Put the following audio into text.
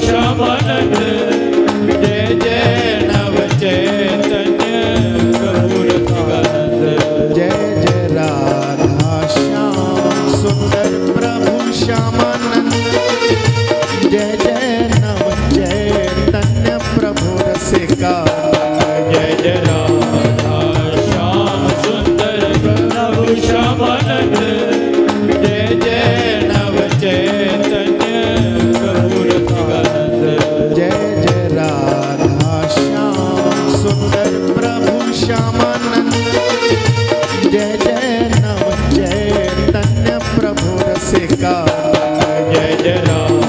श्यामानंद जय जय नव चैतन्य प्रभु रसिकानंद जय जय राधा श्याम सुंदर प्रभु श्यामानंद जय जय नव चैतन्य प्रभु रसिकानंद जय जय राधा श्याम सुंदर प्रभु श्यामानंद जय जय नव चैतन्य प्रभु रसिकानंद जय जय राधा श्याम सुंदर प्रभु श्यामानंद जय जय नव चैतन्य प्रभु रसिकानंद जय जय राधा